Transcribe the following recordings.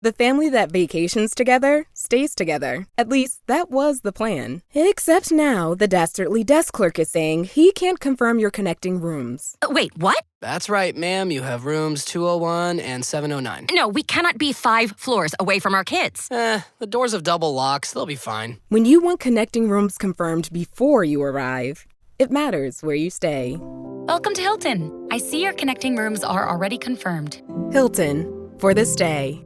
The family that vacations together stays together. At least, that was the plan. Except now, the dastardly desk clerk is saying he can't confirm your connecting rooms. Wait, what? That's right, ma'am. You have rooms 201 and 709. No, we cannot be 5 floors away from our kids. The doors have double locks. They'll be fine. When you want connecting rooms confirmed before you arrive, it matters where you stay. Welcome to Hilton. I see your connecting rooms are already confirmed. Hilton, for this day.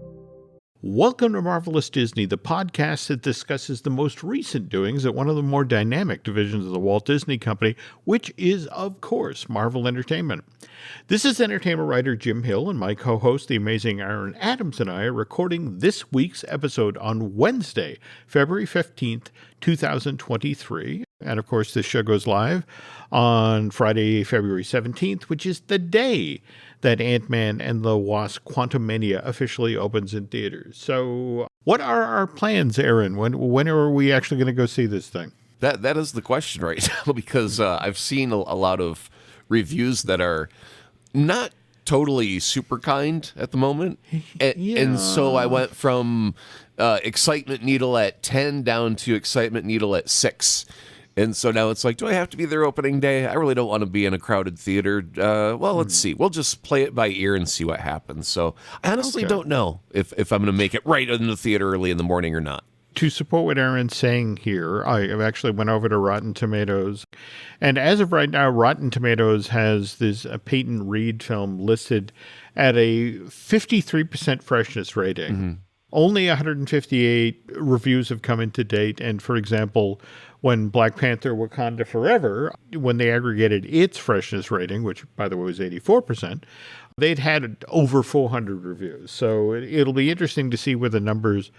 Welcome to Marvelous Disney, the podcast that discusses the most recent doings at one of the more dynamic divisions of the Walt Disney Company, which is, of course, Marvel Entertainment. This is entertainment writer Jim Hill, and my co-host, the amazing Aaron Adams, and I are recording this week's episode on Wednesday, February 15th, 2023. And, of course, this show goes live on Friday, February 17th, which is the day that Ant-Man and the Wasp: Quantumania officially opens in theaters. So what are our plans, Aaron? When are we actually going to go see this thing? That is the question right now, because I've seen a lot of reviews that are not totally super kind at the moment. And so I went from excitement needle at 10 down to excitement needle at 6. And so now it's like, do I have to be there opening day? I really don't want to be in a crowded theater. Well, let's see. We'll just play it by ear and see what happens. So I honestly don't know if I'm going to make it right in the theater early in the morning or not. To support what Aaron's saying here, I actually went over to Rotten Tomatoes. And as of right now, Rotten Tomatoes has this Peyton Reed film listed at a 53% freshness rating. Mm-hmm. Only 158 reviews have come in to date. And for example, when Black Panther Wakanda Forever, when they aggregated its freshness rating, which by the way was 84%, they'd had over 400 reviews. So it'll be interesting to see where the numbers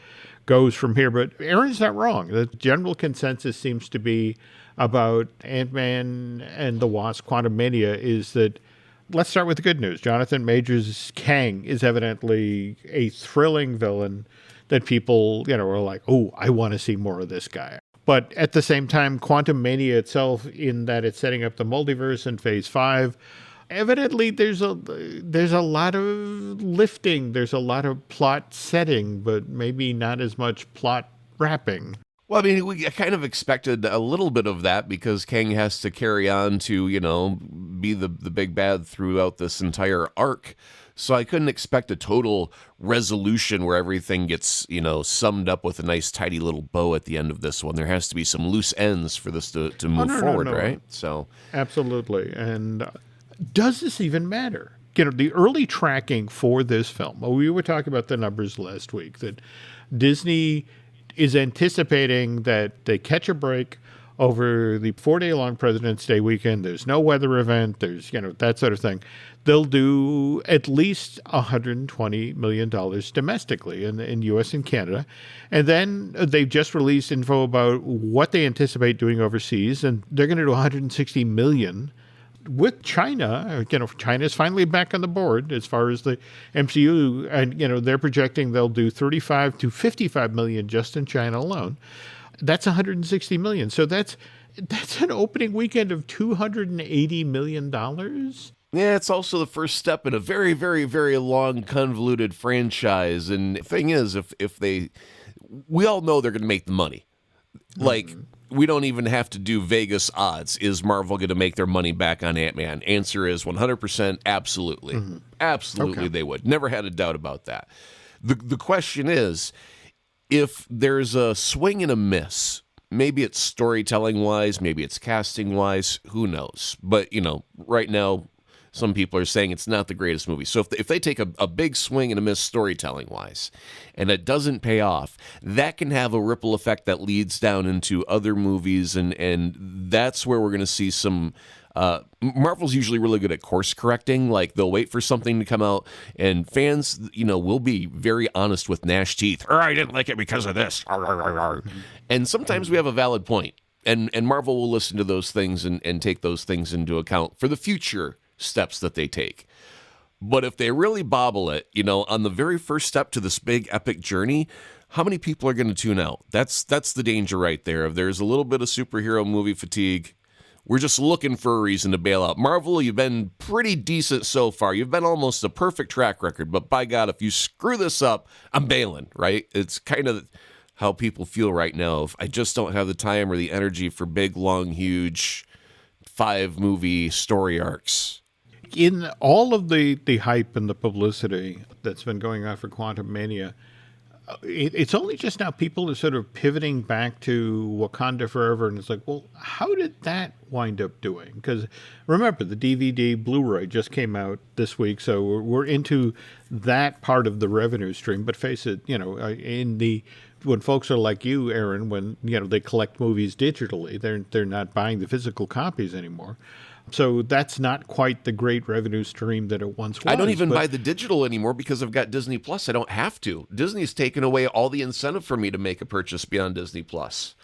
goes from here. But Aaron's not wrong. The general consensus seems to be about Ant-Man and the Wasp: Quantumania is that, let's start with the good news. Jonathan Majors' Kang is evidently a thrilling villain that people, are like, oh, I want to see more of this guy. But at the same time, Quantumania itself, in that it's setting up the multiverse in Phase 5, evidently there's a lot of lifting, there's a lot of plot setting, but maybe not as much plot wrapping. Well, I mean, we kind of expected a little bit of that because Kang has to carry on to, be the big bad throughout this entire arc. So I couldn't expect a total resolution where everything gets, summed up with a nice tidy little bow at the end of this one. There has to be some loose ends for this to move forward, right? So absolutely. And does this even matter? The early tracking for this film, we were talking about the numbers last week, that Disney is anticipating that they catch a break over the 4-day-long President's Day weekend. There's no weather event. There's, that sort of thing. They'll do at least $120 million domestically in U.S. and Canada. And then they've just released info about what they anticipate doing overseas, and they're going to do $160 million with China. China's finally back on the board as far as the MCU, and, they're projecting they'll do $35 to $55 million just in China alone. That's $160 million. So that's an opening weekend of $280 million. Yeah, it's also the first step in a very, very, very long, convoluted franchise. And the thing is, we all know they're going to make the money. Like, we don't even have to do Vegas odds. Is Marvel going to make their money back on Ant-Man? Answer is 100% absolutely. Mm-hmm. Absolutely, They would. Never had a doubt about that. The question is, if there's a swing and a miss, maybe it's storytelling-wise, maybe it's casting-wise, who knows? But, right now, some people are saying it's not the greatest movie. So if they take a big swing and a miss storytelling-wise, and it doesn't pay off, that can have a ripple effect that leads down into other movies, and that's where we're going to see some... Marvel's usually really good at course correcting. Like, they'll wait for something to come out, and fans, will be very honest with gnashed teeth. I didn't like it because of this. And sometimes we have a valid point, and Marvel will listen to those things and take those things into account for the future steps that they take. But if they really bobble it, on the very first step to this big epic journey, how many people are going to tune out? That's the danger right there. If there's a little bit of superhero movie fatigue, We're just looking for a reason to bail out. Marvel, you've been pretty decent so far. You've been almost a perfect track record. But by God, if you screw this up, I'm bailing, right? It's kind of how people feel right now. If I just don't have the time or the energy for big, long, huge 5-movie story arcs. In all of the hype and the publicity that's been going on for Quantum Mania, it's only just now people are sort of pivoting back to Wakanda Forever, and it's like, well, how did that wind up doing? Because remember, the DVD Blu-ray just came out this week, so we're into that part of the revenue stream. But face it, when folks are like you, Aaron, when they collect movies digitally, they're not buying the physical copies anymore. So that's not quite the great revenue stream that it once was. I don't even buy the digital anymore because I've got Disney Plus. I don't have to. Disney's taken away all the incentive for me to make a purchase beyond Disney Plus.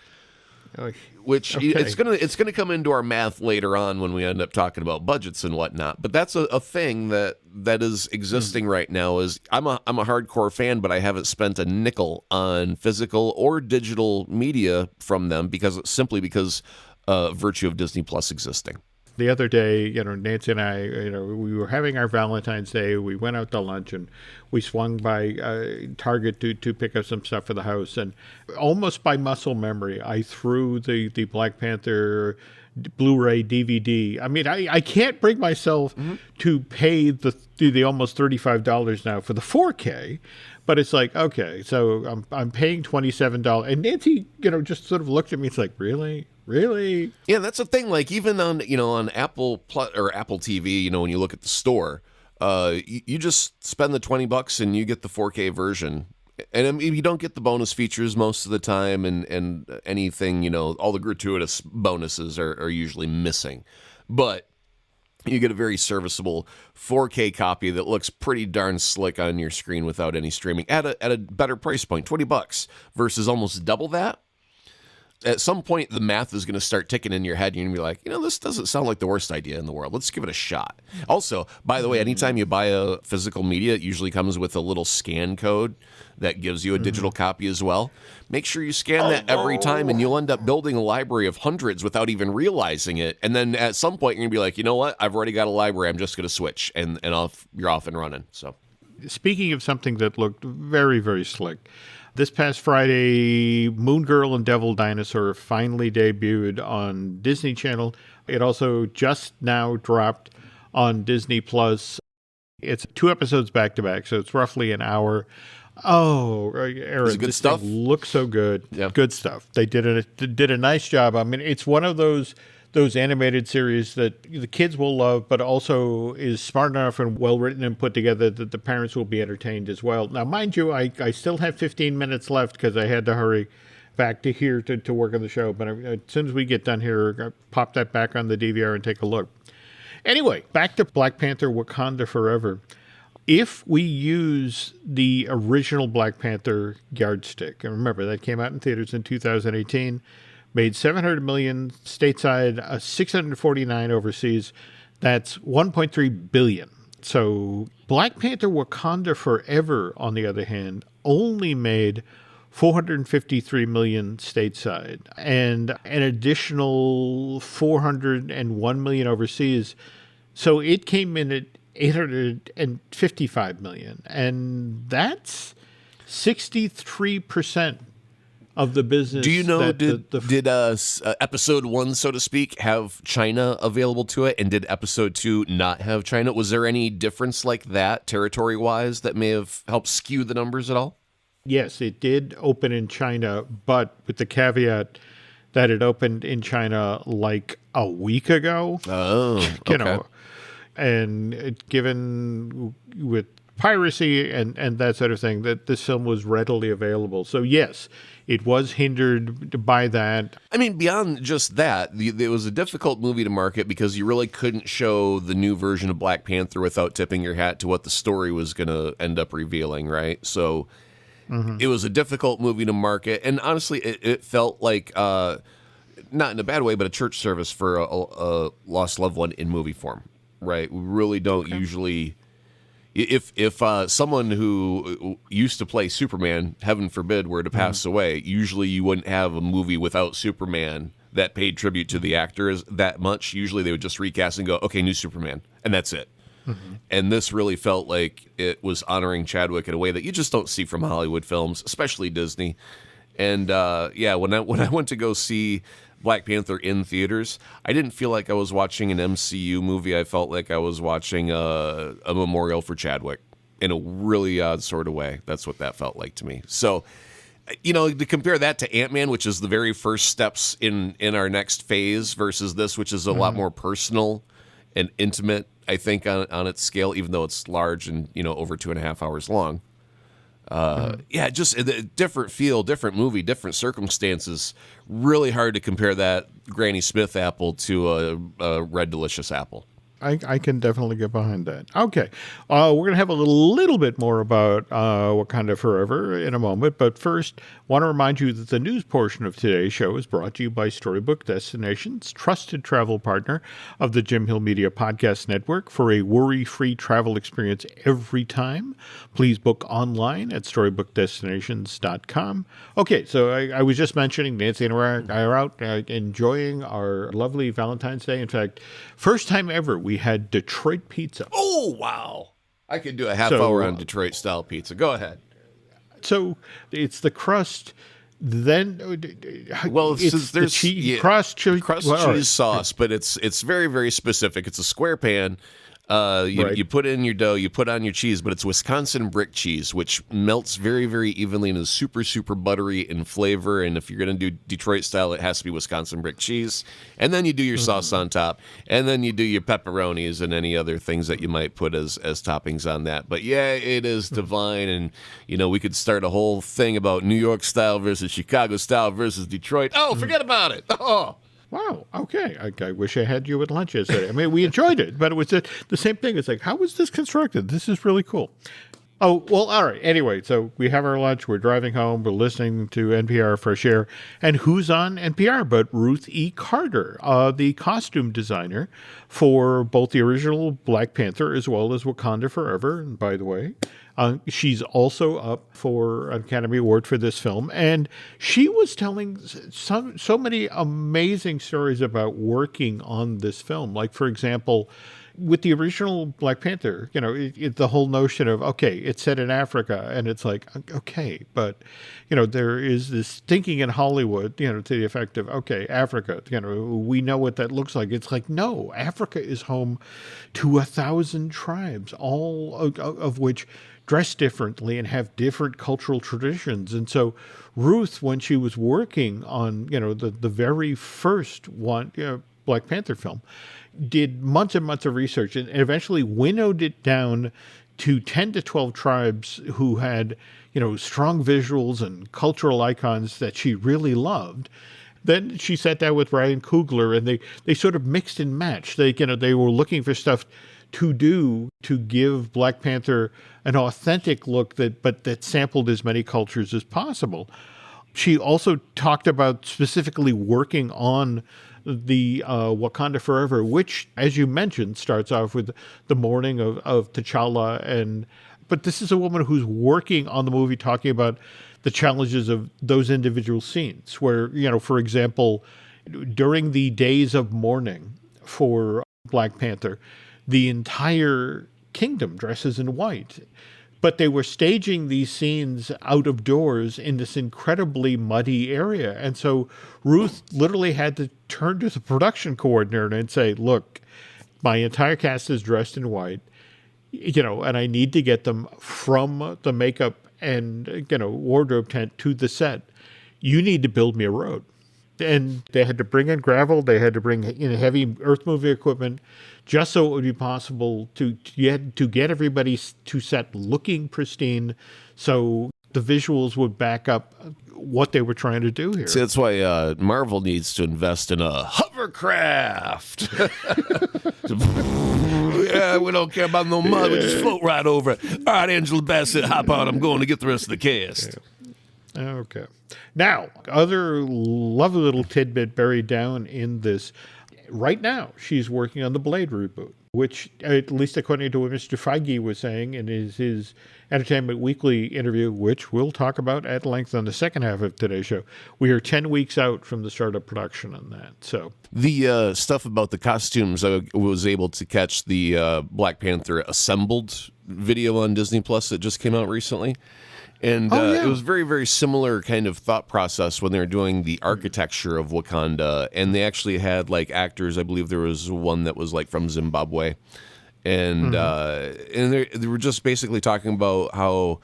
Which it's gonna come into our math later on when we end up talking about budgets and whatnot. But that's a thing that is existing right now. Is I'm a hardcore fan, but I haven't spent a nickel on physical or digital media from them because virtue of Disney Plus existing. The other day, Nancy and I, we were having our Valentine's Day. We went out to lunch and we swung by Target to pick up some stuff for the house. And almost by muscle memory, I threw the Black Panther Blu-ray DVD. I mean, I can't bring myself to pay the almost $35 now for the 4K. But it's like, okay, so I'm paying $27. And Nancy, just sort of looked at me. It's like, really? Really? Yeah, that's the thing. Like even on Apple Plus or Apple TV, when you look at the store, you just spend the $20 and you get the 4K version, and I mean, you don't get the bonus features most of the time, and anything all the gratuitous bonuses are usually missing, but you get a very serviceable 4K copy that looks pretty darn slick on your screen without any streaming at a better price point, $20 versus almost double that. At some point, the math is going to start ticking in your head, and you're going to be like, this doesn't sound like the worst idea in the world. Let's give it a shot. Also, by the way, anytime you buy a physical media, it usually comes with a little scan code that gives you a digital copy as well. Make sure you scan that every time, and you'll end up building a library of hundreds without even realizing it. And then at some point, you're going to be like, you know what? I've already got a library. I'm just going to switch, and you're off and running. So, speaking of something that looked very, very slick, this past Friday, Moon Girl and Devil Dinosaur finally debuted on Disney Channel. It also just now dropped on Disney Plus. It's 2 episodes back to back, so it's roughly an hour. Oh, Aaron, good this stuff. thing looks so good. Yeah. Good stuff. They did a nice job. I mean, it's one of those animated series that the kids will love, but also is smart enough and well written and put together that the parents will be entertained as well. Now, mind you, I still have 15 minutes left because I had to hurry back to here to work on the show. But as soon as we get done here, I'll pop that back on the DVR and take a look. Anyway, back to Black Panther Wakanda Forever. If we use the original Black Panther yardstick, and remember that came out in theaters in 2018, made $700 million stateside, 649 overseas. That's $1.3 billion. So Black Panther Wakanda Forever, on the other hand, only made $453 million stateside and an additional $401 million overseas. So it came in at $855 million, and that's 63% of the business. Do you know, did episode 1, so to speak, have China available to it, and did episode 2 not have China? Was there any difference like that, territory-wise, that may have helped skew the numbers at all? Yes, it did open in China, but with the caveat that it opened in China like a week ago. Oh, okay. And given with piracy and that sort of thing, that this film was readily available. So yes, it was hindered by that. I mean, beyond just that, it was a difficult movie to market because you really couldn't show the new version of Black Panther without tipping your hat to what the story was going to end up revealing, right? So it was a difficult movie to market. And honestly, it felt like, not in a bad way, but a church service for a lost loved one in movie form, right? We really don't usually... If someone who used to play Superman, heaven forbid, were to pass away, usually you wouldn't have a movie without Superman that paid tribute to the actors that much. Usually they would just recast and go, okay, new Superman, and that's it. And this really felt like it was honoring Chadwick in a way that you just don't see from Hollywood films, especially Disney. And when I went to go see Black Panther in theaters, I didn't feel like I was watching an MCU movie. I felt like I was watching a memorial for Chadwick in a really odd sort of way. That's what that felt like to me. So, to compare that to Ant-Man, which is the very first steps in our next phase, versus this, which is a lot more personal and intimate, I think, on its scale, even though it's large and, over 2.5 hours long. Just a different feel, different movie, different circumstances. Really hard to compare that Granny Smith apple to a Red Delicious apple. I can definitely get behind that. Okay. We're going to have a little bit more about Wakanda Forever in a moment. But first, want to remind you that the news portion of today's show is brought to you by Storybook Destinations, trusted travel partner of the Jim Hill Media Podcast Network. For a worry-free travel experience every time, please book online at storybookdestinations.com. Okay, so I was just mentioning Nancy and I are out enjoying our lovely Valentine's Day. In fact, first time ever, we had Detroit pizza. Oh, wow. I could do a half hour on Detroit-style pizza. Go ahead. So it's the crust, then there's the cheese, crust cheese sauce, but it's very, very specific. It's a square pan. You put in your dough, you put on your cheese, but it's Wisconsin brick cheese, which melts very, very evenly and is super, super buttery in flavor. And if you're going to do Detroit style, it has to be Wisconsin brick cheese. And then you do your sauce on top, and then you do your pepperonis and any other things that you might put as toppings on that. But yeah, it is divine. And, we could start a whole thing about New York style versus Chicago style versus Detroit. Oh, forget about it. Oh. Wow. Okay. I wish I had you at lunch yesterday. I mean, we enjoyed it, but it was the same thing. It's like, how was this constructed? This is really cool. Oh, well, all right. Anyway, so we have our lunch. We're driving home. We're listening to NPR Fresh Air. And who's on NPR but Ruth E. Carter, the costume designer for both the original Black Panther as well as Wakanda Forever. And by the way, she's also up for an Academy Award for this film. And she was telling so many amazing stories about working on this film. Like, for example, with the original Black Panther, the whole notion of, okay, it's set in Africa, and it's like, okay, but, there is this thinking in Hollywood, to the effect of, okay, Africa, we know what that looks like. It's like, no, Africa is home to 1,000 tribes, all of which dress differently and have different cultural traditions. And so Ruth, when she was working on, the very first one, Black Panther film, did months and months of research and eventually winnowed it down to 10 to 12 tribes who had, strong visuals and cultural icons that she really loved. Then she sat down with Ryan Coogler and they sort of mixed and matched. They were looking for stuff to do to give Black Panther an authentic look that sampled as many cultures as possible. She also talked about specifically working on the Wakanda Forever, which, as you mentioned, starts off with the mourning of T'Challa. But this is a woman who's working on the movie, talking about the challenges of those individual scenes where, for example, during the days of mourning for Black Panther, the entire kingdom dresses in white. But they were staging these scenes out of doors in this incredibly muddy area. And so Ruth literally had to turn to the production coordinator and say, look, my entire cast is dressed in white, and I need to get them from the makeup and, wardrobe tent to the set. You need to build me a road. And they had to bring in gravel. They had to bring in heavy earth moving equipment just so it would be possible to get everybody to set looking pristine so the visuals would back up what they were trying to do here. See, that's why Marvel needs to invest in a hovercraft. Yeah, we don't care about no mud. We just float right over it. All right, Angela Bassett, hop on. I'm going to get the rest of the cast. Okay. Now, other lovely little tidbit buried down in this. Right now, she's working on the Blade reboot. which, at least according to what Mr. Feige was saying in his Entertainment Weekly interview, which we'll talk about at length on the second half of today's show, we are 10 weeks out from the start of production on that. So the stuff about the costumes, I was able to catch the Black Panther Assembled video on Disney Plus that just came out recently. And it was very, very similar kind of thought process when they were doing the architecture of Wakanda. And they actually had like actors. I believe there was one that was like from Zimbabwe. And they were just basically talking about how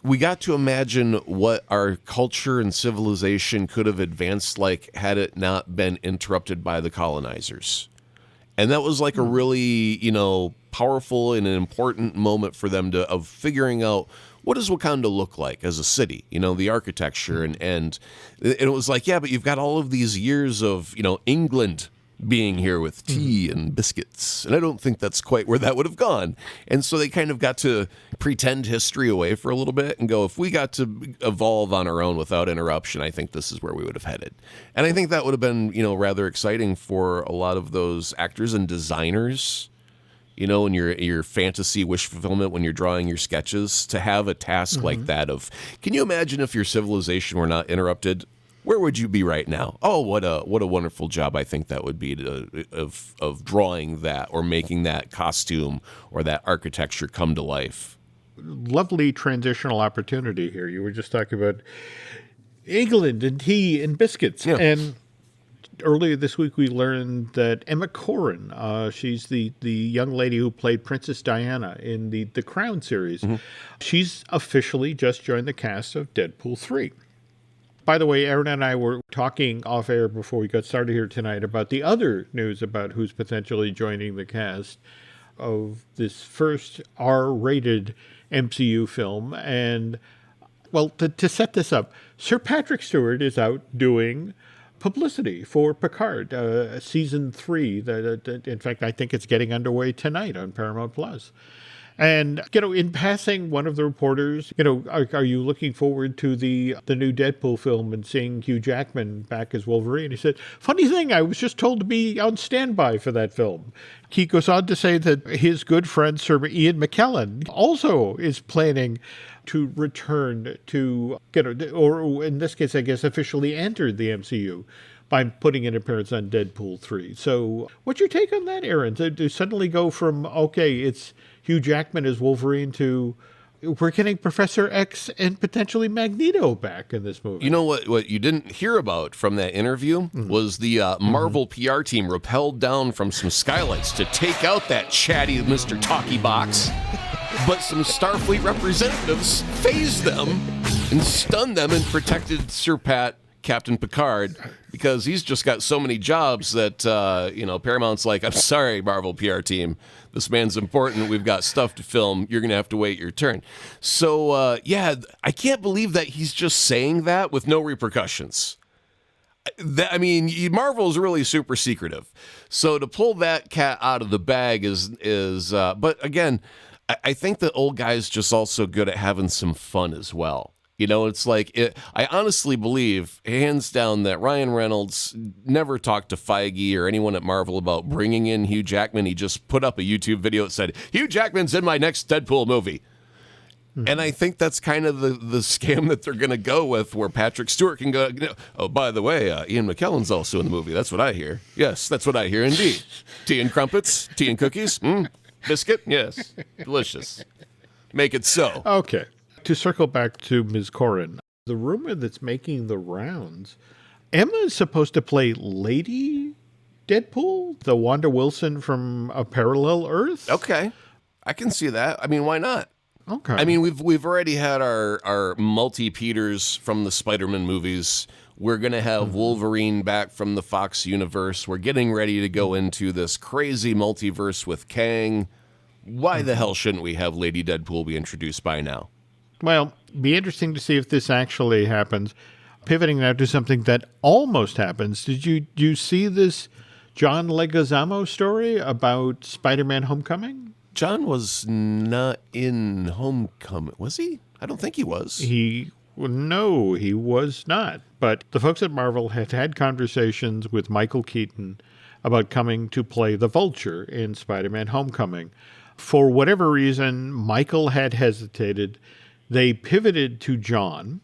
we got to imagine what our culture and civilization could have advanced like had it not been interrupted by the colonizers. And that was like a really, powerful and an important moment for them of figuring out, what does Wakanda look like as a city? The architecture and it was like, yeah, but you've got all of these years of, England being here with tea and biscuits. And I don't think that's quite where that would have gone. And so they kind of got to pretend history away for a little bit and go, if we got to evolve on our own without interruption, I think this is where we would have headed. And I think that would have been, rather exciting for a lot of those actors and designers, in your fantasy wish fulfillment when you're drawing your sketches, to have a task like that of, can you imagine if your civilization were not interrupted? Where would you be right now? Oh, what a wonderful job I think that would be of drawing that or making that costume or that architecture come to life. Lovely transitional opportunity here. You were just talking about England and tea and biscuits. Yeah. And earlier this week, we learned that Emma Corrin, she's the young lady who played Princess Diana in the Crown series. She's officially just joined the cast of Deadpool 3. By the way, Aaron and I were talking off air before we got started here tonight about the other news about who's potentially joining the cast of this first R-rated MCU film. And, well, to set this up, Sir Patrick Stewart is out doing publicity for Picard, season 3. In fact, I think it's getting underway tonight on Paramount Plus. And, in passing, one of the reporters, are you looking forward to the new Deadpool film and seeing Hugh Jackman back as Wolverine? He said, funny thing, I was just told to be on standby for that film. He goes on to say that his good friend, Sir Ian McKellen, also is planning to return to, or in this case, I guess, officially entered the MCU by putting an appearance on Deadpool 3. So what's your take on that, Aaron? To suddenly go from, okay, it's Hugh Jackman as Wolverine to we're getting Professor X and potentially Magneto back in this movie. You know what you didn't hear about from that interview was the Marvel PR team rappelled down from some skylights to take out that chatty Mr. Talkie Box. But some Starfleet representatives phased them and stunned them and protected Sir Pat, Captain Picard, because he's just got so many jobs that, Paramount's like, I'm sorry, Marvel PR team. This man's important. We've got stuff to film. You're going to have to wait your turn. So, I can't believe that he's just saying that with no repercussions. Marvel is really super secretive. So to pull that cat out of the bag is but again, I think the old guy's just also good at having some fun as well. It's like, I honestly believe, hands down, that Ryan Reynolds never talked to Feige or anyone at Marvel about bringing in Hugh Jackman. He just put up a YouTube video that said, Hugh Jackman's in my next Deadpool movie. And I think that's kind of the scam that they're going to go with, where Patrick Stewart can go, oh, by the way, Ian McKellen's also in the movie. That's what I hear. Yes, that's what I hear indeed. Tea and crumpets, tea and cookies, biscuit, yes, delicious. Make it so. Okay. To circle back to Ms. Corrin, the rumor that's making the rounds, Emma is supposed to play Lady Deadpool, the Wanda Wilson from A Parallel Earth? Okay. I can see that. Why not? Okay. We've already had our multi-Peters from the Spider-Man movies. We're going to have Wolverine back from the Fox universe. We're getting ready to go into this crazy multiverse with Kang. Why the hell shouldn't we have Lady Deadpool be introduced by now? Well, be interesting to see if this actually happens. Pivoting now to something that almost happens. Did you see this John Leguizamo story about Spider-Man Homecoming? John was not in Homecoming, was he? I don't think he was. No, he was not. But the folks at Marvel had conversations with Michael Keaton about coming to play the Vulture in Spider-Man Homecoming. For whatever reason, Michael had hesitated. They pivoted to John.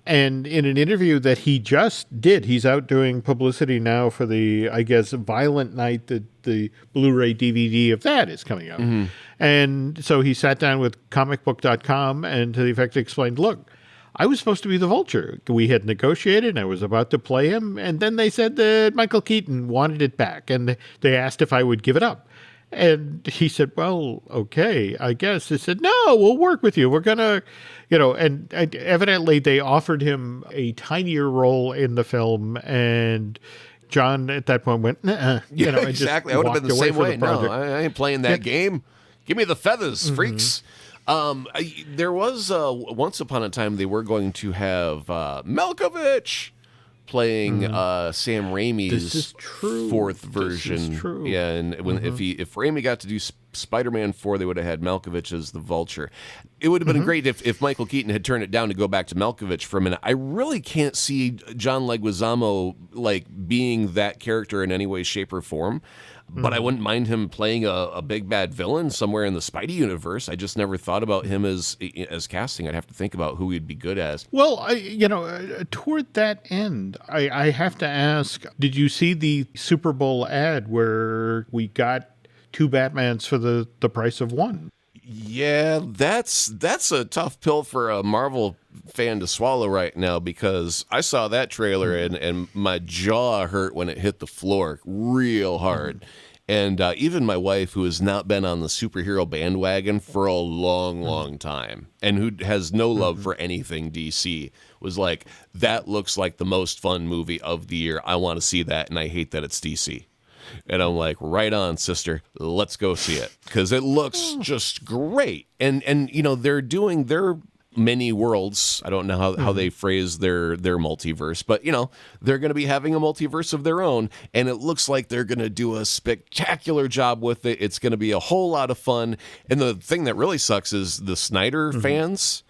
And in an interview that he just did, he's out doing publicity now for the, I guess, Violent Night, the Blu-ray DVD of that is coming out. Mm-hmm. And so he sat down with comicbook.com and to the effect explained, look, I was supposed to be the Vulture. We had negotiated and I was about to play him. And then they said that Michael Keaton wanted it back. And they asked if I would give it up. And he said, well, okay, I guess. He said, no, we'll work with you. We're going to, and evidently they offered him a tinier role in the film. And John at that point went, nah, yeah, exactly. I would have been the same way. No, I ain't playing that game. Give me the feathers, freaks. There was, once upon a time, they were going to have Malkovich playing Sam Raimi's fourth version. This is true. Yeah, and if Raimi got to do Spider-Man 4, they would have had Malkovich as the Vulture. It would have been great if Michael Keaton had turned it down to go back to Malkovich for a minute. I really can't see John Leguizamo being that character in any way, shape, or form. But I wouldn't mind him playing a big bad villain somewhere in the Spidey universe. I just never thought about him as casting. I'd have to think about who he'd be good as. Well, toward that end, I have to ask, did you see the Super Bowl ad where we got 2 Batmans for the price of 1? Yeah, that's a tough pill for a Marvel fan to swallow right now, because I saw that trailer and my jaw hurt when it hit the floor real hard. And even my wife, who has not been on the superhero bandwagon for a long, long time, and who has no love for anything DC, was like, that looks like the most fun movie of the year. I want to see that, and I hate that it's DC. And I'm like, right on, sister, let's go see it, because it looks just great. And they're doing their many worlds. I don't know how they phrase their multiverse, but they're going to be having a multiverse of their own, and it looks like they're going to do a spectacular job with it. It's going to be a whole lot of fun. And the thing that really sucks is the Snyder fans.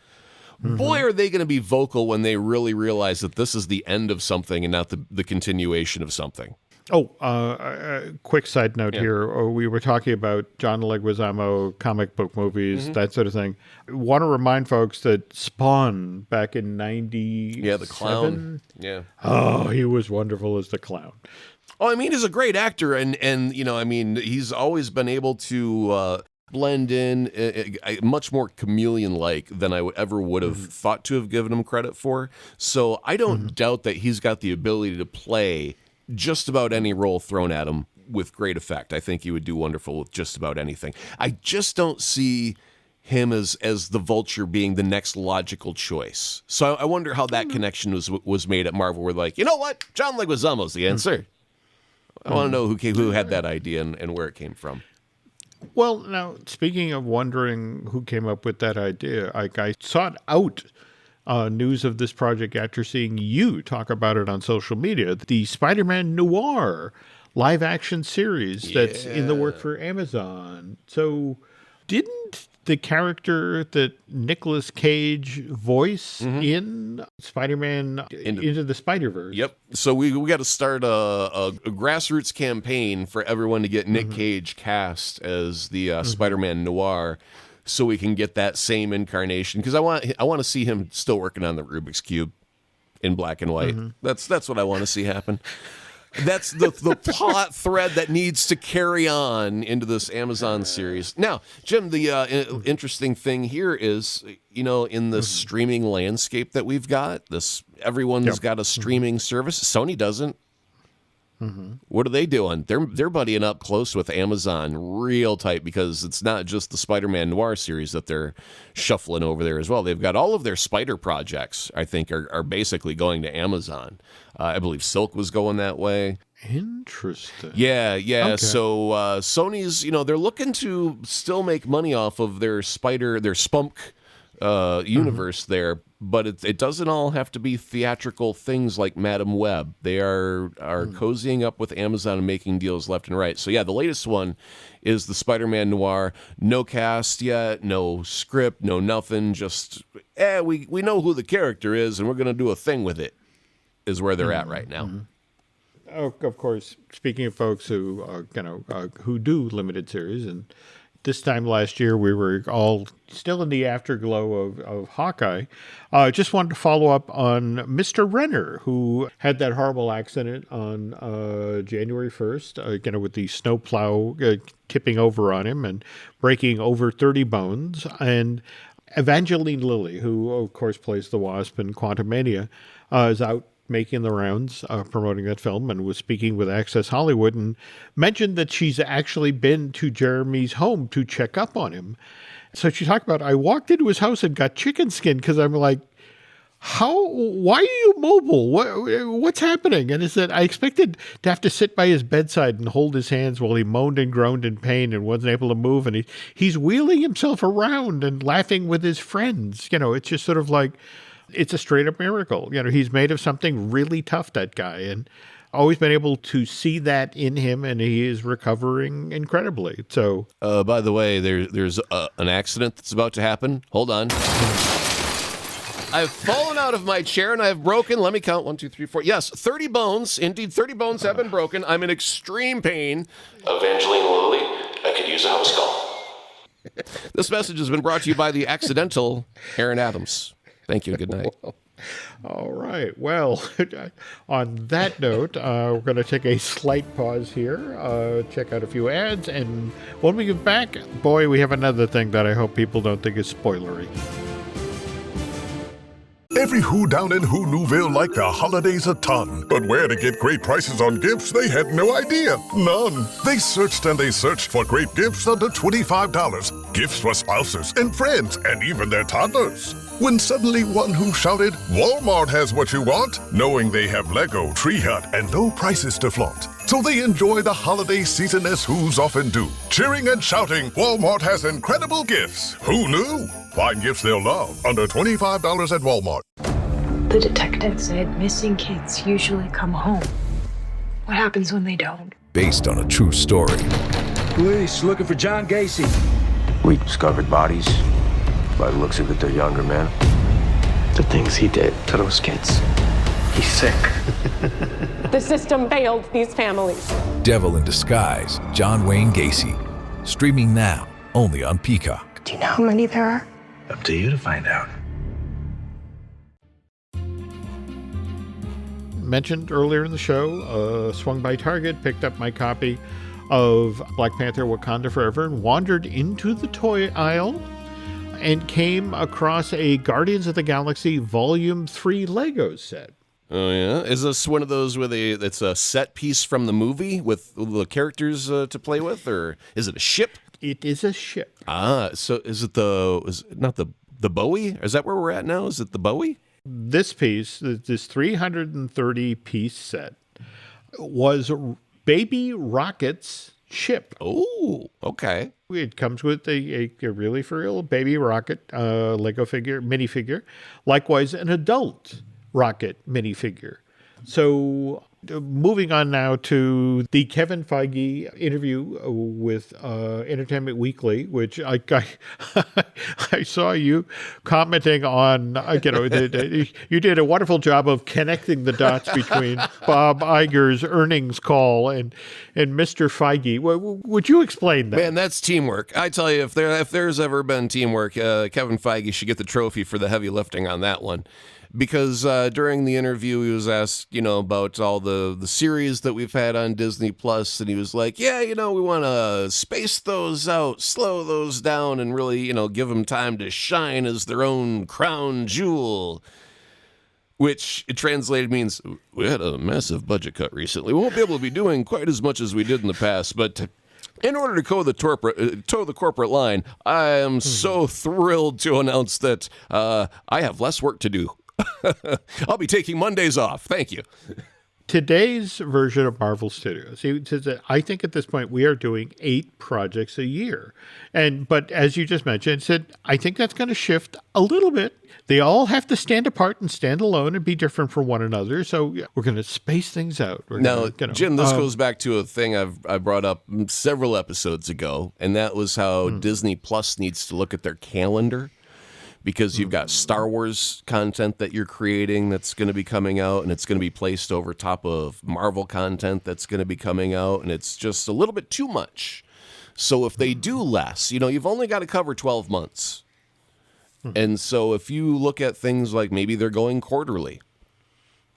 Boy, are they going to be vocal when they really realize that this is the end of something and not the continuation of something. Oh, quick side note here. We were talking about John Leguizamo, comic book movies, that sort of thing. I want to remind folks that Spawn back in 97. Yeah, the clown. Yeah. Oh, he was wonderful as the clown. Oh, I mean, he's a great actor. And he's always been able to blend in much more chameleon-like than I ever would have thought to have given him credit for. So I don't doubt that he's got the ability to play just about any role thrown at him with great effect. I think he would do wonderful with just about anything. I just don't see him as the Vulture being the next logical choice. So I wonder how that connection was made at Marvel. Where like, you know what, John Leguizamo's the answer. I want to know who had that idea and where it came from. Well, now, speaking of wondering who came up with that idea, I sought out news of this project after seeing you talk about it on social media. The Spider-Man Noir live-action series that's in the work for Amazon. So didn't the character that Nicolas Cage voice in Spider-Man Into the Spider-Verse? Yep. So we got to start a grassroots campaign for everyone to get Nick Cage cast as the Spider-Man Noir, so we can get that same incarnation. Because I want to see him still working on the Rubik's Cube in black and white. That's what I want to see happen. That's the plot thread that needs to carry on into this Amazon series. Now, Jim, the interesting thing here is, in the streaming landscape that we've got, everyone's got a streaming service. Sony doesn't. What are they doing? They're buddying up close with Amazon real tight, because it's not just the Spider-Man Noir series that they're shuffling over there as well. They've got all of their Spider projects, I think, are basically going to Amazon. I believe Silk was going that way. Interesting. Yeah. Okay. So Sony's, they're looking to still make money off of their Spunk universe there, but it doesn't all have to be theatrical things like Madam Web. They are cozying up with Amazon and making deals left and right. So yeah, the latest one is the Spider-Man Noir. No cast yet, no script, no nothing. Just we know who the character is, and we're going to do a thing with it. Is where they're at right now. of course, speaking of folks who, who do limited series, and this time last year we were all still in the afterglow of Hawkeye. Just wanted to follow up on Mr. Renner, who had that horrible accident on January 1st, with the snowplow tipping over on him and breaking over 30 bones. And Evangeline Lilly, who, of course, plays the Wasp in Quantumania, is out making the rounds, promoting that film, and was speaking with Access Hollywood and mentioned that she's actually been to Jeremy's home to check up on him. So she talked about, I walked into his house and got chicken skin because I'm like, why are you mobile? What's happening? And he said, I expected to have to sit by his bedside and hold his hands while he moaned and groaned in pain and wasn't able to move. And he's wheeling himself around and laughing with his friends. It's just sort of like, it's a straight up miracle. He's made of something really tough, that guy, and always been able to see that in him, and he is recovering incredibly. So, by the way, there's an accident that's about to happen. Hold on. I've fallen out of my chair and I've broken, let me count, 1, 2, 3, 4. Yes, 30 bones. Indeed, 30 bones have been broken. I'm in extreme pain. Evangeline Lilly, I could use a house call. This message has been brought to you by the accidental Aaron Adams. Thank you and good night. All right. Well, on that note, we're going to take a slight pause here, check out a few ads, and when we get back, boy, we have another thing that I hope people don't think is spoilery. Every Who down in Who Newville liked the holidays a ton. But where to get great prices on gifts, they had no idea. None. They searched and they searched for great gifts under $25. Gifts for spouses and friends and even their toddlers. When suddenly one Who shouted, Walmart has what you want, knowing they have Lego, Tree Hut, and low prices to flaunt. So they enjoy the holiday season as Who's often do. Cheering and shouting, Walmart has incredible gifts. Who knew? Find gifts they'll love under $25 at Walmart. The detective said missing kids usually come home. What happens when they don't? Based on a true story. Police looking for John Gacy. We discovered bodies. By the looks of it, they're younger men. The things he did to those kids. He's sick. The system failed these families. Devil in Disguise, John Wayne Gacy. Streaming now, only on Peacock. Do you know how many there are? Up to you to find out. Mentioned earlier in the show, swung by Target, picked up my copy of Black Panther Wakanda Forever and wandered into the toy aisle and came across a Guardians of the Galaxy Volume 3 Lego set. Oh, yeah? Is this one of those where it's a set piece from the movie with the characters to play with, or is it a ship? It is a ship. So is it not the Bowie? Is that where we're at now? Is it the Bowie? This piece, this 330-piece set, was Baby Rocket's ship. Oh, okay. It comes with a really for real Baby Rocket Lego minifigure. Likewise, an adult Rocket minifigure. So moving on now to the Kevin Feige interview with Entertainment Weekly, which I saw you commenting on. You did a wonderful job of connecting the dots between Bob Iger's earnings call and Mr. Feige. Would you explain that? Man, that's teamwork. I tell you, if there's ever been teamwork, Kevin Feige should get the trophy for the heavy lifting on that one. Because during the interview, he was asked, about all the series that we've had on Disney Plus, and he was like, yeah, we want to space those out, slow those down, and really, give them time to shine as their own crown jewel. Which, it translated, means we had a massive budget cut recently. We won't be able to be doing quite as much as we did in the past, but in order to toe the corporate line, I am so thrilled to announce that I have less work to do. I'll be taking Mondays off. Thank you. Today's version of Marvel Studios, he says that I think at this point we are doing 8 projects a year. But as you just mentioned, said I think that's going to shift a little bit. They all have to stand apart and stand alone and be different from one another. So we're going to space things out. Jim, this goes back to a thing I brought up several episodes ago, and that was how Disney Plus needs to look at their calendar. because you've got Star Wars content that you're creating that's going to be coming out, and it's going to be placed over top of Marvel content that's going to be coming out, and it's just a little bit too much. So if they do less, you've only got to cover 12 months. And so if you look at things like maybe they're going quarterly,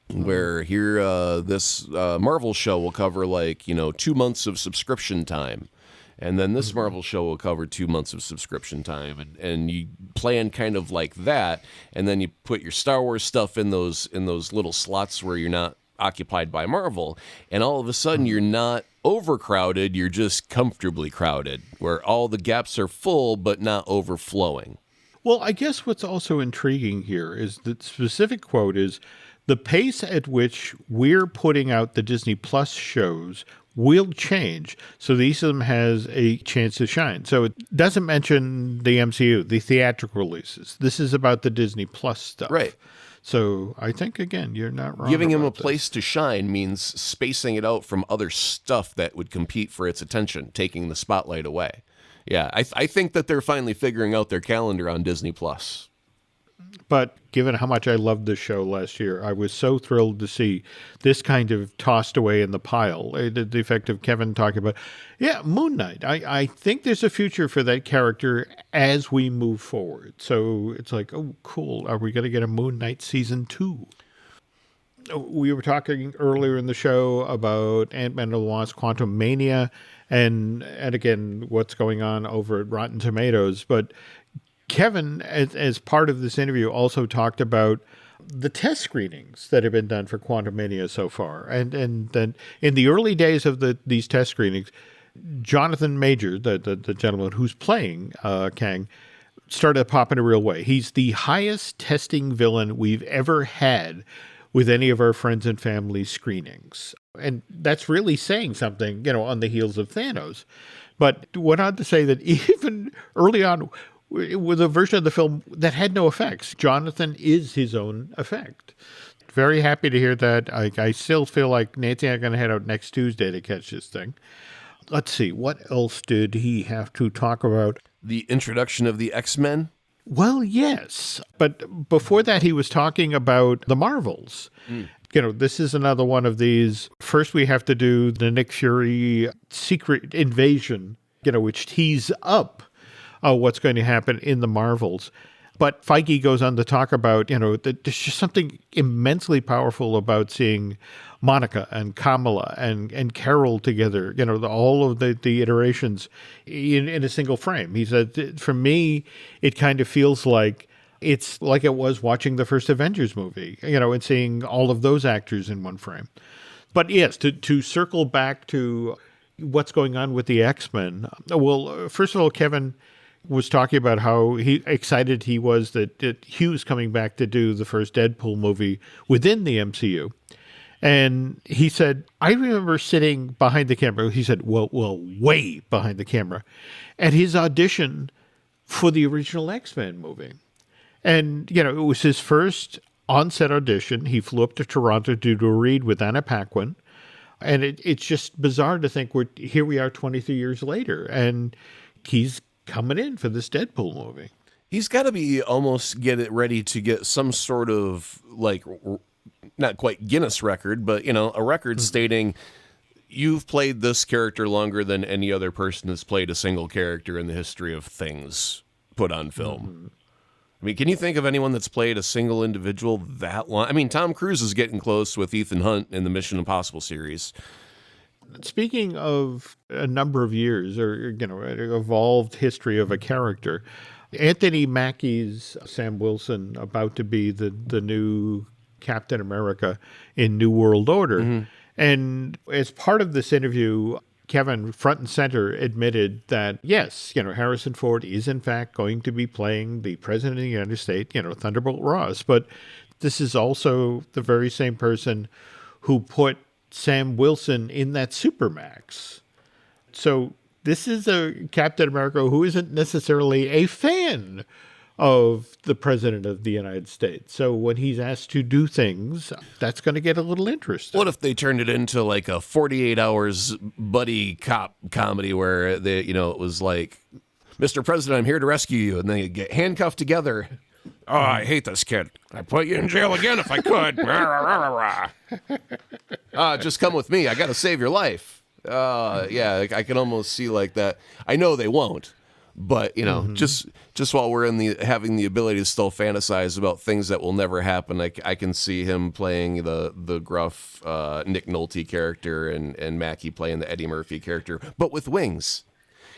where here this Marvel show will cover 2 months of subscription time, and then this Marvel show will cover 2 months of subscription time, and you plan kind of like that, and then you put your Star Wars stuff in those little slots where you're not occupied by Marvel, and all of a sudden you're not overcrowded, you're just comfortably crowded, where all the gaps are full but not overflowing. Well, I guess what's also intriguing here is the specific quote is, the pace at which we're putting out the Disney Plus shows will change, so each of them has a chance to shine. So it doesn't mention the MCU, the theatrical releases. This is about the Disney Plus stuff. Right. So I think, again, you're not wrong. Giving him a place to shine means spacing it out from other stuff that would compete for its attention, taking the spotlight away. Yeah, I think that they're finally figuring out their calendar on Disney Plus. But given how much I loved this show last year, I was so thrilled to see this kind of tossed away in the pile. The effect of Kevin talking about, Moon Knight. I think there's a future for that character as we move forward. So it's like, oh, cool. Are we going to get a Moon Knight season 2? We were talking earlier in the show about Ant-Man and the Wasp: Quantumania, and again, what's going on over at Rotten Tomatoes. But Kevin, as part of this interview, also talked about the test screenings that have been done for Quantumania so far. And then in the early days of these test screenings, Jonathan Major, the gentleman who's playing Kang, started to pop in a real way. He's the highest testing villain we've ever had with any of our friends and family screenings. And that's really saying something, on the heels of Thanos. But went on to say that even early on, with a version of the film that had no effects, Jonathan is his own effect. Very happy to hear that. I still feel like Nancy and I are going to head out next Tuesday to catch this thing. Let's see, what else did he have to talk about? The introduction of the X-Men? Well, yes. But before that, he was talking about the Marvels. This is another one of these. First, we have to do the Nick Fury secret invasion, which tees up what's going to happen in the Marvels. But Feige goes on to talk about, that there's just something immensely powerful about seeing Monica and Kamala and Carol together, all of the iterations in a single frame. He said, for me, it kind of feels like it's like it was watching the first Avengers movie, and seeing all of those actors in one frame. But yes, to circle back to what's going on with the X-Men. Well, first of all, Kevin was talking about how excited he was that Hugh's coming back to do the first Deadpool movie within the MCU. And he said, I remember sitting behind the camera. He said, well, way behind the camera, at his audition for the original X-Men movie. And, it was his first on-set audition. He flew up to Toronto to do a read with Anna Paquin. And it's just bizarre to think here we are 23 years later, and he's coming in for this Deadpool movie. He's got to be almost get it ready to get some sort of, not quite Guinness record, but, a record stating you've played this character longer than any other person has played a single character in the history of things put on film. I mean, can you think of anyone that's played a single individual that long? I mean, Tom Cruise is getting close with Ethan Hunt in the Mission Impossible series. Speaking of a number of years, or, an evolved history of a character, Anthony Mackie's Sam Wilson about to be the new Captain America in New World Order. Mm-hmm. And as part of this interview, Kevin, front and center, admitted that, yes, Harrison Ford is in fact going to be playing the President of the United States, Thunderbolt Ross. But this is also the very same person who put Sam Wilson in that Supermax. So this is a Captain America who isn't necessarily a fan of the President of the United States. So when he's asked to do things, that's going to get a little interesting. What if they turned it into like a 48 hours buddy cop comedy where it was like, Mr. President, I'm here to rescue you. And they get handcuffed together. Oh, I hate this kid. I'd put you in jail again if I could. Just come with me. I got to save your life. Yeah, I can almost see like that. I know they won't, but just while we're having the ability to still fantasize about things that will never happen, I can see him playing the gruff Nick Nolte character and Mackie playing the Eddie Murphy character, but with wings.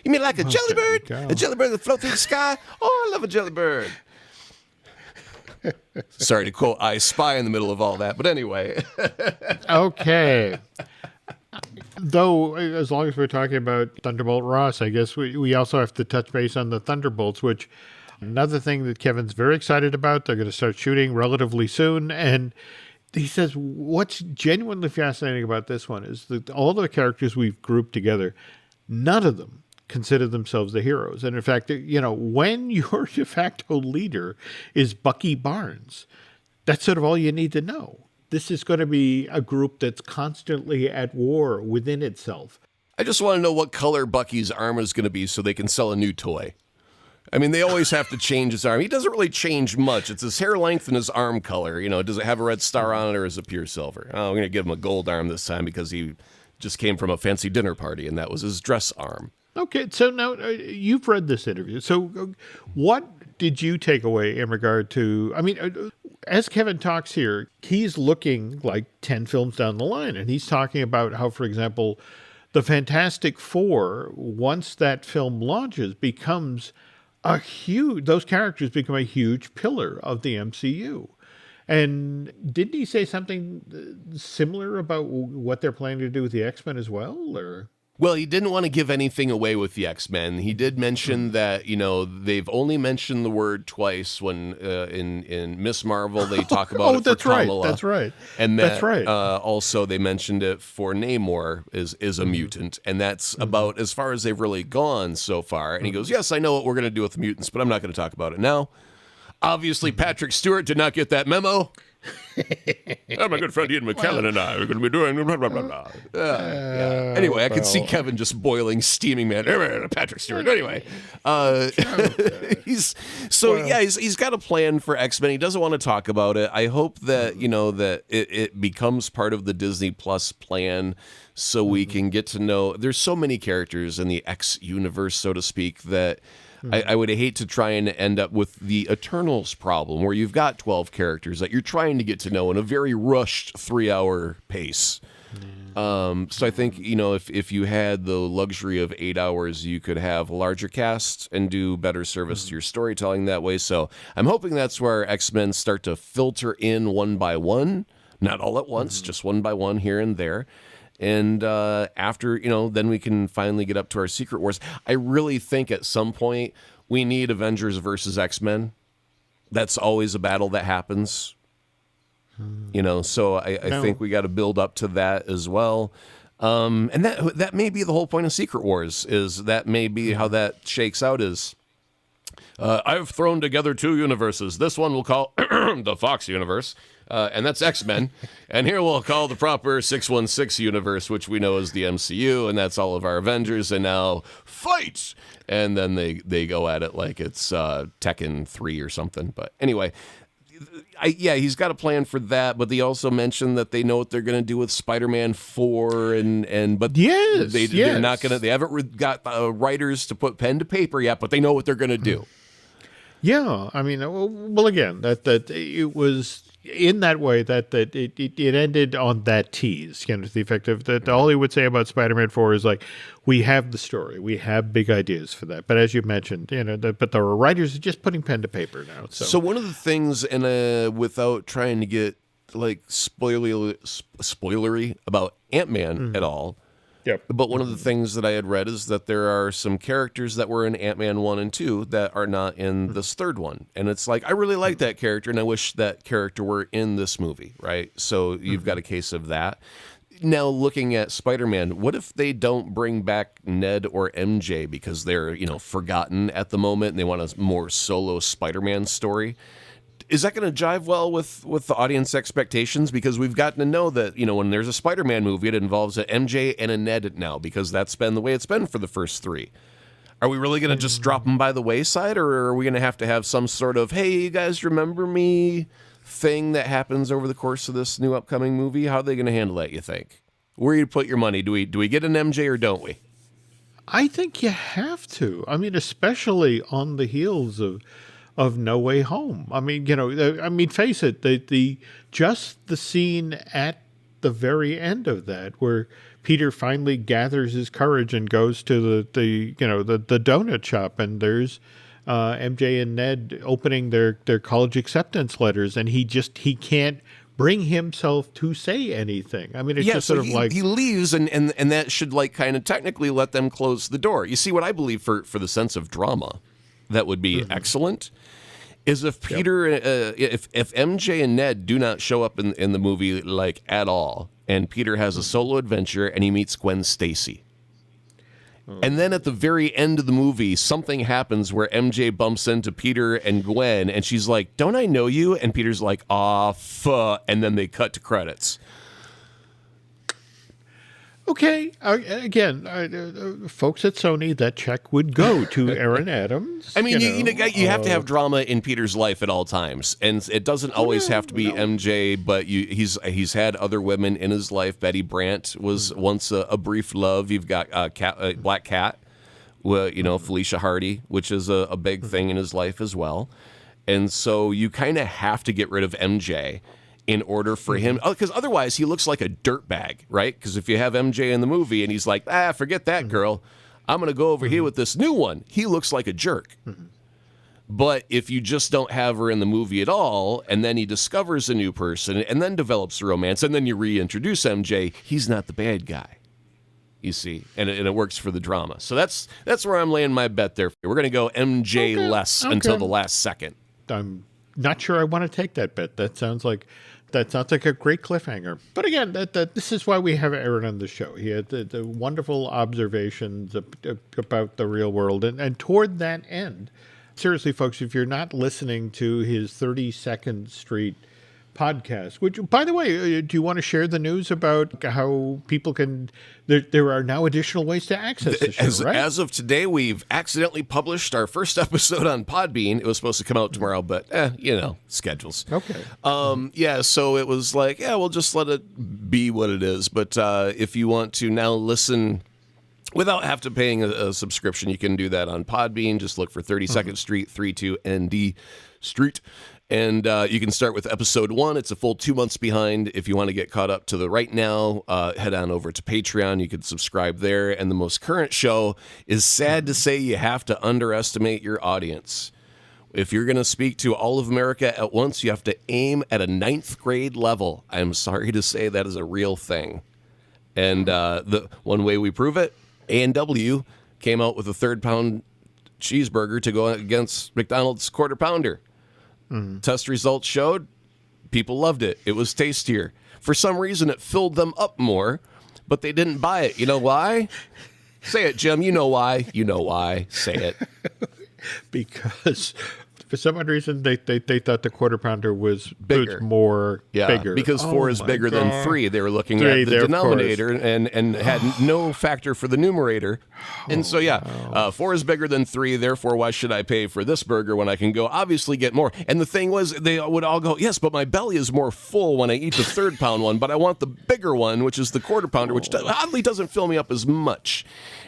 You mean like a jelly bird? A jelly bird that floats through the sky? Oh, I love a jelly bird. Sorry to quote I Spy in the middle of all that, but anyway. Okay. Though, as long as we're talking about Thunderbolt Ross, I guess we also have to touch base on the Thunderbolts, which another thing that Kevin's very excited about. They're going to start shooting relatively soon. And he says what's genuinely fascinating about this one is that all the characters we've grouped together, none of them consider themselves the heroes. And in fact, when your de facto leader is Bucky Barnes, that's sort of all you need to know. This is going to be a group that's constantly at war within itself. I just want to know what color Bucky's arm is going to be so they can sell a new toy. I mean, they always have to change his arm. He doesn't really change much. It's his hair length and his arm color. Does it have a red star on it or is it pure silver? Oh, we're going to give him a gold arm this time because he just came from a fancy dinner party and that was his dress arm. Okay, so now you've read this interview. So what did you take away in regard to, as Kevin talks here, he's looking like 10 films down the line, and he's talking about how, for example, the Fantastic Four, once that film launches, those characters become a huge pillar of the MCU. And didn't he say something similar about what they're planning to do with the X-Men as well, or... Well, he didn't want to give anything away with the X-Men. He did mention that, they've only mentioned the word twice when in Miss Marvel they talk about it for Kamala. That's right. And that's right. Also they mentioned it for Namor is a mutant. And that's about as far as they've really gone so far. And he goes, yes, I know what we're going to do with the mutants, but I'm not going to talk about it now. Obviously, Patrick Stewart did not get that memo. My good friend Ian McKellen and I are going to be doing blah, blah, blah, blah. Yeah. Anyway, I could see Kevin just boiling, steaming, man. Patrick Stewart. Anyway, he's got a plan for X-Men. He doesn't want to talk about it. I hope that, that it becomes part of the Disney Plus plan so we can get to know. There's so many characters in the X universe, so to speak, that I would hate to try and end up with the Eternals problem where you've got 12 characters that you're trying to get to know in a very rushed 3-hour pace. So I think, if you had the luxury of 8 hours, you could have a larger cast and do better service to your storytelling that way. So I'm hoping that's where X-Men start to filter in one by one, not all at once, just one by one here and there. And after, then we can finally get up to our Secret Wars. I really think at some point we need Avengers versus X-Men. That's always a battle that happens. So I think we got to build up to that as well. And that may be the whole point of Secret Wars, is that may be how that shakes out is, I've thrown together 2 universes. This one we'll call the Fox universe. And that's X-Men. And here we'll call the proper 616 universe, which we know is the MCU, and that's all of our Avengers, and now fight! And then they go at it like it's Tekken 3 or something. But anyway, he's got a plan for that, but they also mentioned that they know what they're going to do with Spider-Man 4, but they're not going to, they haven't got writers to put pen to paper yet, but they know what they're going to do. Yeah, well, again, that it was in that way that it ended on that tease, to the effect of that all he would say about Spider-Man 4 is like, we have the story, we have big ideas for that. But as you mentioned, but the writers are just putting pen to paper now. So one of the things, and without trying to get like spoilery about Ant-Man at all. Yep. But one of the things that I had read is that there are some characters that were in Ant-Man 1 and 2 that are not in this third one. And it's like, I really like that character, and I wish that character were in this movie, right? So you've got a case of that. Now, looking at Spider-Man, what if they don't bring back Ned or MJ because they're, forgotten at the moment and they want a more solo Spider-Man story? Is that going to jive well with the audience expectations? Because we've gotten to know that, when there's a Spider-Man movie, it involves an MJ and a Ned now, because that's been the way it's been for the first 3. Are we really going to just drop them by the wayside, or are we going to have some sort of, hey, you guys remember me thing that happens over the course of this new upcoming movie? How are they going to handle that, you think? Where do you put your money? Do we get an MJ or don't we? I think you have to. I mean, especially on the heels of No Way Home. I mean, face it, just the scene at the very end of that where Peter finally gathers his courage and goes to the donut shop, and there's MJ and Ned opening their college acceptance letters, and he can't bring himself to say anything. I mean, it's just sort of like he leaves, and that should like kind of technically let them close the door. You see, what I believe for the sense of drama that would be excellent is if Peter, if MJ and Ned do not show up in the movie like at all, and Peter has a solo adventure and he meets Gwen Stacy. And then at the very end of the movie, something happens where MJ bumps into Peter and Gwen, and she's like, "Don't I know you?" And Peter's like, "Ah, fuh," and then they cut to credits. Okay, again, folks at Sony, that check would go to Aaron Adams. I mean, you have to have drama in Peter's life at all times, and it doesn't always have to be MJ. But he's had other women in his life. Betty Brant was once a brief love. You've got Black Cat, Felicia Hardy, which is a big thing in his life as well. And so you kind of have to get rid of MJ in order for him, because otherwise he looks like a dirtbag, right? Because if you have MJ in the movie and he's like, forget that girl, I'm going to go over here with this new one, he looks like a jerk. But if you just don't have her in the movie at all, and then he discovers a new person, and then develops a romance, and then you reintroduce MJ, he's not the bad guy, you see, and it works for the drama. So that's where I'm laying my bet there. We're going to go MJ less until the last second. I'm not sure I want to take that bet. That sounds like a great cliffhanger. But again, this is why we have Aaron on the show. He had the wonderful observations about the real world. And toward that end, seriously, folks, if you're not listening to his 32nd Street podcast, which, by the way, do you want to share the news about how people can, there are now additional ways to access the show, right? As of today, we've accidentally published our first episode on Podbean. It was supposed to come out tomorrow, but, schedules. Okay. So it was like, we'll just let it be what it is. But if you want to now listen without have to paying a subscription, you can do that on Podbean. Just look for 32nd Street, 32ND Street. And you can start with episode 1. It's a full 2 months behind. If you want to get caught up to the right now, head on over to Patreon. You can subscribe there. And the most current show is, sad to say, you have to underestimate your audience. If you're going to speak to all of America at once, you have to aim at a 9th grade level. I'm sorry to say that is a real thing. And the one way we prove it, A&W came out with a 3rd-pound cheeseburger to go against McDonald's Quarter Pounder. Test results showed people loved it. It was tastier. For some reason, it filled them up more, but they didn't buy it. You know why? Say it, Jim. You know why. You know why. Say it. Because for some odd reason, they thought the Quarter Pounder was bigger. Bigger. Because 4 is bigger than 3. They were looking at the denominator and had no factor for the numerator. And so, 4 is bigger than 3. Therefore, why should I pay for this burger when I can go obviously get more? And the thing was, they would all go, yes, but my belly is more full when I eat the 3rd-pound one, but I want the bigger one, which is the Quarter Pounder, which oddly doesn't fill me up as much.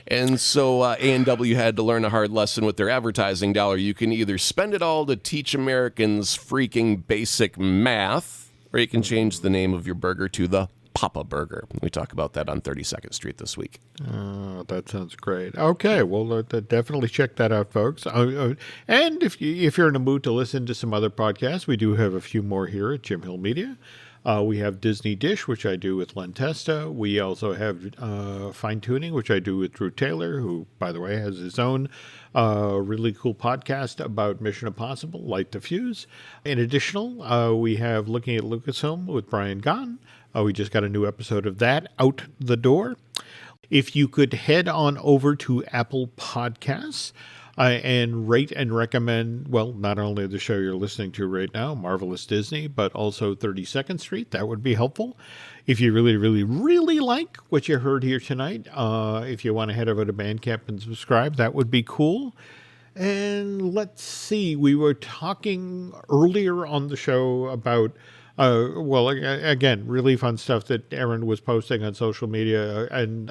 And so A&W had to learn a hard lesson with their advertising dollar. You can either spend it all to teach Americans freaking basic math, or you can change the name of your burger to the Papa Burger. We talk about that on 32nd Street this week. Oh, that sounds great. Okay, well, definitely check that out, folks. And if you're in a mood to listen to some other podcasts, we do have a few more here at Jim Hill Media. We have Disney Dish, which I do with Len Testa. We also have Fine Tuning, which I do with Drew Taylor, who, by the way, has his own really cool podcast about Mission Impossible, Light the Fuse. In addition, we have Looking at Lucasfilm with Brian Gahn. We just got a new episode of that out the door. If you could head on over to Apple Podcasts, and rate and recommend, well, not only the show you're listening to right now, Marvelous Disney, but also 32nd Street. That would be helpful. If you really, really, really like what you heard here tonight, if you want to head over to Bandcamp and subscribe, that would be cool. And let's see, we were talking earlier on the show about, well, again, really fun stuff that Aaron was posting on social media. And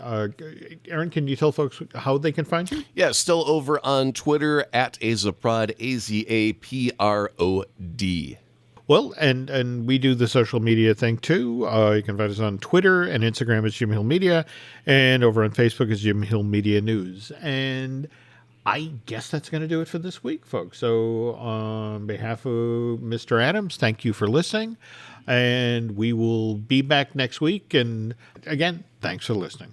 Aaron, can you tell folks how they can find you? Yeah, still over on Twitter at Azaprod, AZAPROD. Well, and we do the social media thing too. You can find us on Twitter and Instagram as Jim Hill Media, and over on Facebook as Jim Hill Media News. And I guess that's going to do it for this week, folks. So on behalf of Mr. Adams, thank you for listening, and we will be back next week. And again, thanks for listening.